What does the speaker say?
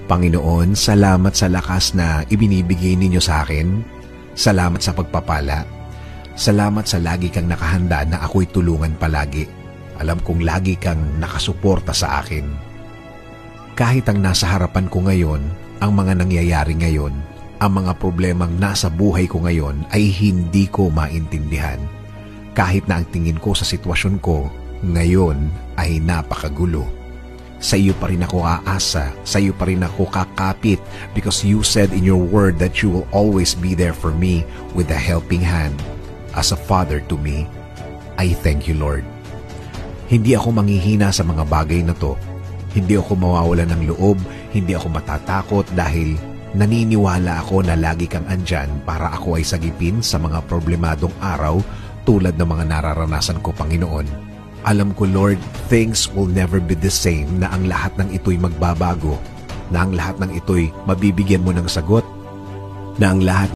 Panginoon, salamat sa lakas na ibinibigay ninyo sa akin. Salamat sa pagpapala. Salamat sa lagi kang nakahanda na ako'y tulungan palagi. Alam kong lagi kang nakasuporta sa akin. Kahit ang nasa harapan ko ngayon, ang mga nangyayari ngayon, ang mga problemang nasa buhay ko ngayon ay hindi ko maintindihan. Kahit na ang tingin ko sa sitwasyon ko ngayon ay napakagulo. Sa iyo pa rin ako aasa, sa iyo pa rin ako kakapit because you said in your word that you will always be there for me with a helping hand. As a father to me, I thank you, Lord. Hindi ako manghihina sa mga bagay na to. Hindi ako mawawalan ng loob, hindi ako matatakot dahil naniniwala ako na lagi kang andyan para ako ay sagipin sa mga problemadong araw tulad ng mga nararanasan ko, Panginoon. Alam ko, Lord, things will never be the same, na ang lahat ng ito'y magbabago, na ang lahat ng ito'y mabibigyan mo ng sagot, na ang lahat